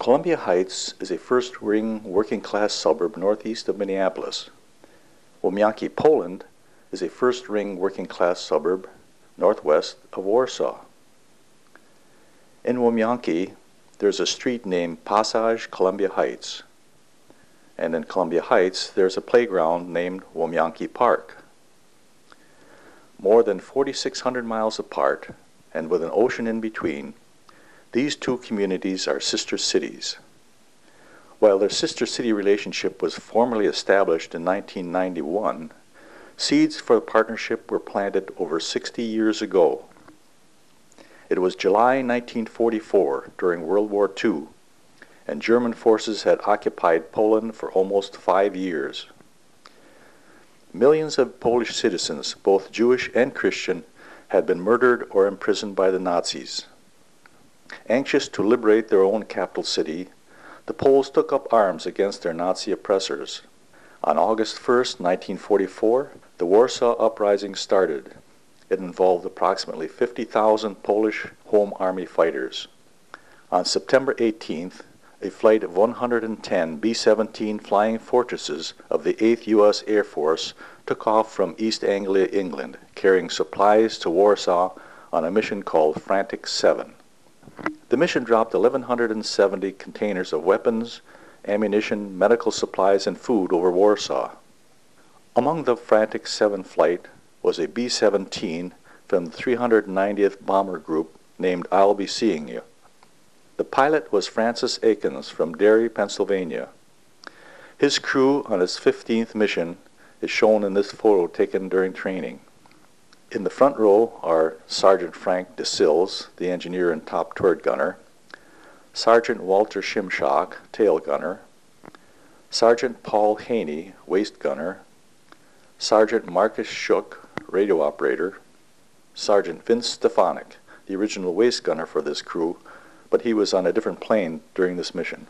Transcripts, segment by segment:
Columbia Heights is a first-ring working-class suburb northeast of Minneapolis. Lomianki, Poland is a first-ring working-class suburb northwest of Warsaw. In Lomianki, there's a street named Passage Columbia Heights. And in Columbia Heights, there's a playground named Lomianki Park. More than 4,600 miles apart, and with an ocean in between, these two communities are sister cities. While their sister city relationship was formally established in 1991, seeds for the partnership were planted over 60 years ago. It was July 1944, during World War II, and German forces had occupied Poland for almost 5 years. Millions of Polish citizens, both Jewish and Christian, had been murdered or imprisoned by the Nazis. Anxious to liberate their own capital city, the Poles took up arms against their Nazi oppressors. On August 1st, 1944, the Warsaw Uprising started. It involved approximately 50,000 Polish Home Army fighters. On September 18th, a flight of 110 B-17 Flying Fortresses of the 8th U.S. Air Force took off from East Anglia, England, carrying supplies to Warsaw on a mission called Frantic 7. The mission dropped 1,170 containers of weapons, ammunition, medical supplies, and food over Warsaw. Among the Frantic 7 flight was a B-17 from the 390th Bomber Group named I'll Be Seeing You. The pilot was Francis Akins from Derry, Pennsylvania. His crew on his 15th mission is shown in this photo taken during training. In the front row are Sergeant Frank DeSills, the engineer and top turret gunner, Sergeant Walter Shimshock, tail gunner, Sergeant Paul Haney, waist gunner, Sergeant Markus Shook, radio operator, Sergeant Vince Stefanik, the original waist gunner for this crew, but he was on a different plane during this mission.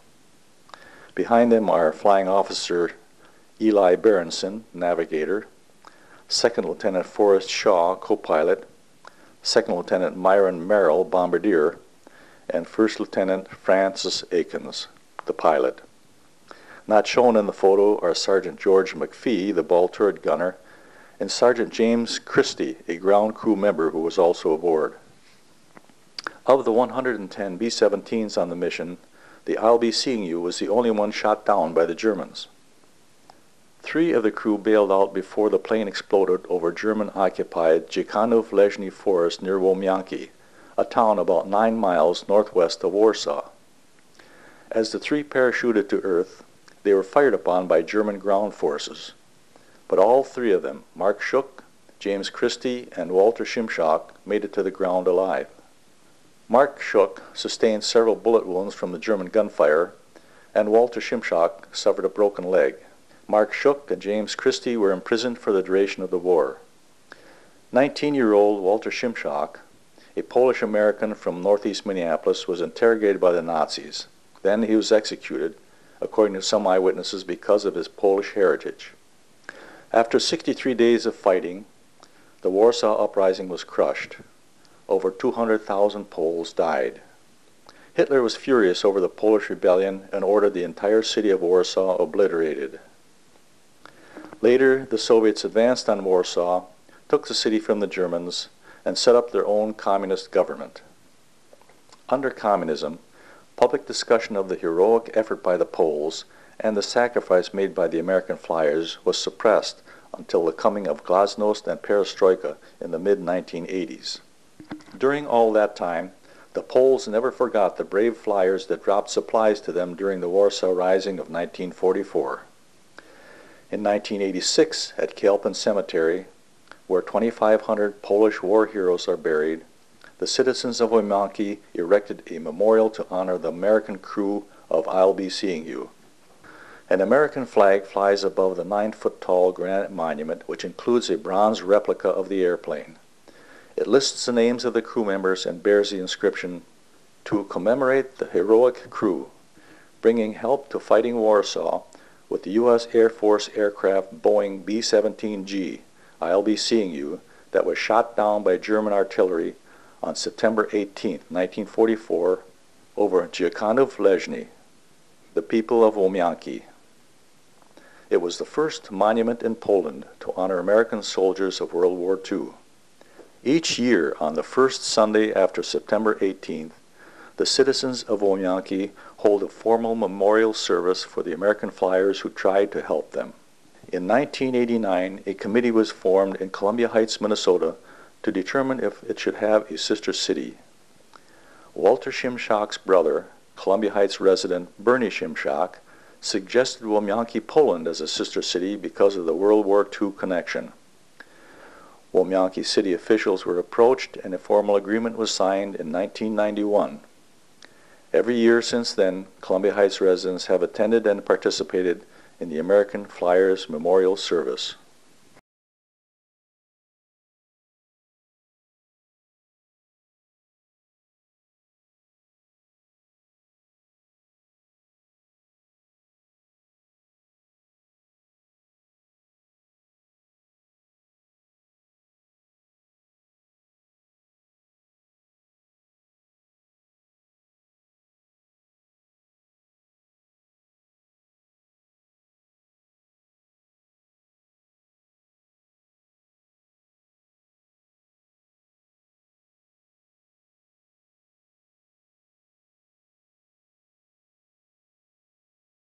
Behind them are Flying Officer Eli Berenson, navigator, Second Lieutenant Forrest Shaw, co-pilot, Second Lieutenant Myron Merrill, bombardier, and First Lieutenant Francis Akins, the pilot. Not shown in the photo are Sergeant George McPhee, the ball turret gunner, and Sergeant James Christie, a ground crew member who was also aboard. Of the 110 B-17s on the mission, the I'll Be Seeing You was the only one shot down by the Germans. 3 of the crew bailed out before the plane exploded over German-occupied Dziekanów-Leżny Forest near Lomianki, a town about 9 miles northwest of Warsaw. As the 3 parachuted to Earth, they were fired upon by German ground forces. But all 3 of them, Mark Shook, James Christie, and Walter Shimshock, made it to the ground alive. Mark Shook sustained several bullet wounds from the German gunfire, and Walter Shimshock suffered a broken leg. Mark Shook and James Christie were imprisoned for the duration of the war. 19-year-old Walter Shimshock, a Polish-American from northeast Minneapolis, was interrogated by the Nazis. Then he was executed, according to some eyewitnesses, because of his Polish heritage. After 63 days of fighting, the Warsaw Uprising was crushed. Over 200,000 Poles died. Hitler was furious over the Polish rebellion and ordered the entire city of Warsaw obliterated. Later, the Soviets advanced on Warsaw, took the city from the Germans, and set up their own communist government. Under communism, public discussion of the heroic effort by the Poles and the sacrifice made by the American flyers was suppressed until the coming of glasnost and perestroika in the mid-1980s. During all that time, the Poles never forgot the brave flyers that dropped supplies to them during the Warsaw Rising of 1944. In 1986, at Kielpin Cemetery, where 2,500 Polish war heroes are buried, the citizens of Lomianki erected a memorial to honor the American crew of I'll Be Seeing You. An American flag flies above the 9-foot-tall granite monument, which includes a bronze replica of the airplane. It lists the names of the crew members and bears the inscription, "To commemorate the heroic crew, bringing help to fighting Warsaw with the U.S. Air Force aircraft Boeing B-17G, I'll Be Seeing You, that was shot down by German artillery on September 18, 1944, over Dziekanów-Leżny, the people of Lomianki. It was the first monument in Poland to honor American soldiers of World War II. Each year, on the first Sunday after September 18th, the citizens of Lomianki hold a formal memorial service for the American flyers who tried to help them. In 1989, a committee was formed in Columbia Heights, Minnesota, to determine if it should have a sister city. Walter Shimshock's brother, Columbia Heights resident Bernie Shimshock, suggested Lomianki, Poland as a sister city because of the World War II connection. Lomianki city officials were approached and a formal agreement was signed in 1991. Every year since then, Columbia Heights residents have attended and participated in the American Flyers Memorial Service.